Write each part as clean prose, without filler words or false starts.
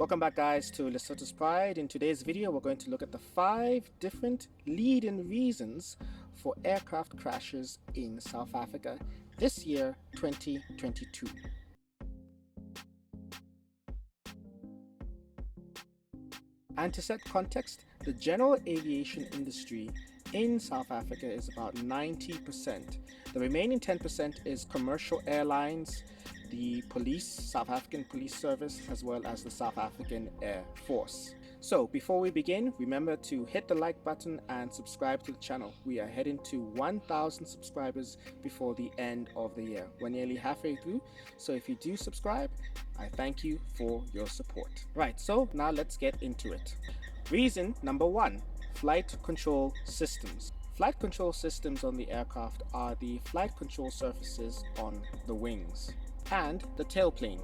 Welcome back guys to Lesoto's Pride. In today's video we're going to look at the 5 different leading reasons for aircraft crashes in South Africa this year 2022. And to set context, the general aviation industry in South Africa is about 90%. The remaining 10% is commercial airlines, the police, South African Police Service, as well as the South African Air Force. So before we begin, remember to hit the like button and subscribe to the channel. We are heading to 1,000 subscribers before the end of the year. We're nearly halfway through, so if you do subscribe, I thank you for your support. Right, so now let's get into it. Reason number 1, flight control systems. Flight control systems on the aircraft are the flight control surfaces on the wings and the tailplane,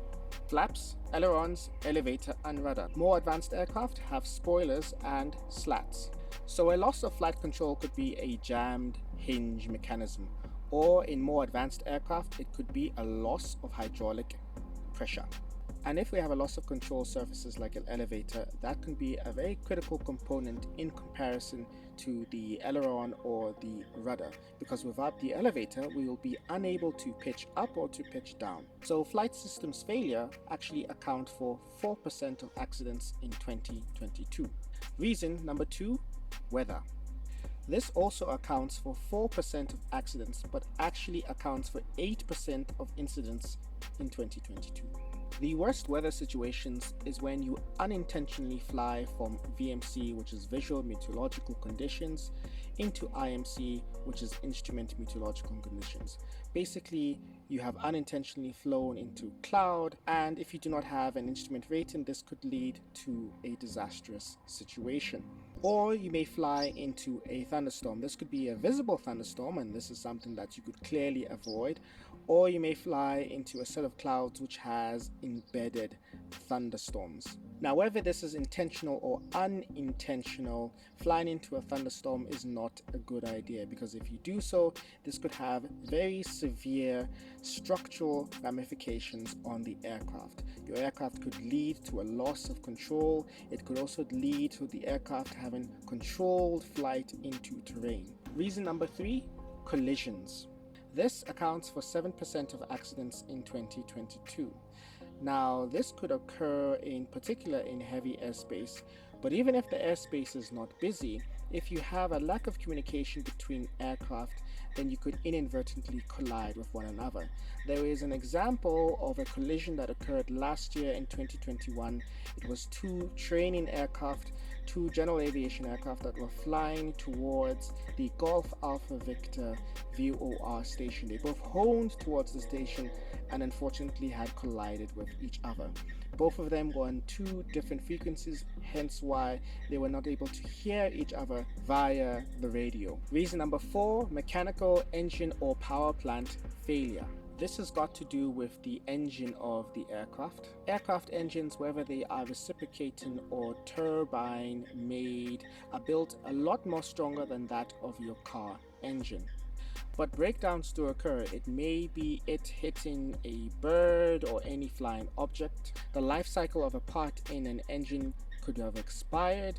flaps, ailerons, elevator and rudder. More advanced aircraft have spoilers and slats. So a loss of flight control could be a jammed hinge mechanism, or in more advanced aircraft it could be a loss of hydraulic pressure. And if we have a loss of control surfaces like an elevator, that can be a very critical component in comparison to the aileron or the rudder, because without the elevator we will be unable to pitch up or to pitch down. So flight systems failure actually account for 4% of accidents in 2022. Reason number 2, weather. This also accounts for 4% of accidents, but actually accounts for 8% of incidents in 2022. The worst weather situations is when you unintentionally fly from VMC, which is visual meteorological conditions, into IMC, which is instrument meteorological conditions. Basically, you have unintentionally flown into cloud, and if you do not have an instrument rating, this could lead to a disastrous situation. Or you may fly into a thunderstorm. This could be a visible thunderstorm, and this is something that you could clearly avoid. Or you may fly into a set of clouds which has embedded thunderstorms. Now, whether this is intentional or unintentional, flying into a thunderstorm is not a good idea, because if you do so, this could have very severe structural ramifications on the aircraft. Your aircraft could lead to a loss of control. It could also lead to the aircraft having controlled flight into terrain. Reason number 3, collisions. This accounts for 7% of accidents in 2022. Now, this could occur in particular in heavy airspace, but even if the airspace is not busy, if you have a lack of communication between aircraft, then you could inadvertently collide with one another. There is an example of a collision that occurred last year in 2021. It was 2 training aircraft, 2 general aviation aircraft that were flying towards the Golf Alpha Victor VOR station. They both honed towards the station and unfortunately had collided with each other. Both of them were on 2 different frequencies, hence why they were not able to hear each other via the radio. Reason number 4, mechanical engine or power plant failure. This has got to do with the engine of the aircraft. Aircraft engines, whether they are reciprocating or turbine made, are built a lot more stronger than that of your car engine. But breakdowns do occur. It may be it hitting a bird or any flying object. The life cycle of a part in an engine could have expired,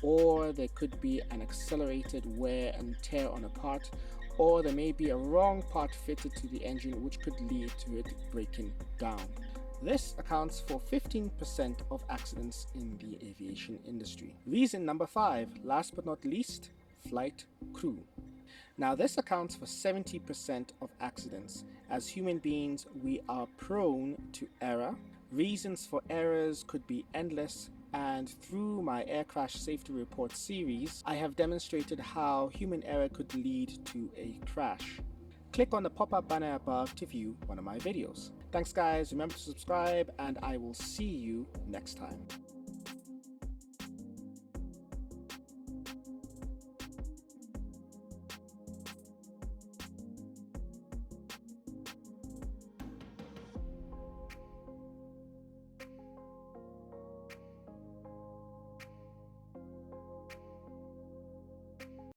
or there could be an accelerated wear and tear on a part, or there may be a wrong part fitted to the engine which could lead to it breaking down. This accounts for 15% of accidents in the aviation industry. Reason number 5, last but not least, flight crew. Now, this accounts for 70% of accidents. As human beings, we are prone to error. Reasons for errors could be endless, and through my Air Crash Safety Report series, I have demonstrated how human error could lead to a crash. Click on the pop-up banner above to view one of my videos. Thanks guys, remember to subscribe, and I will see you next time.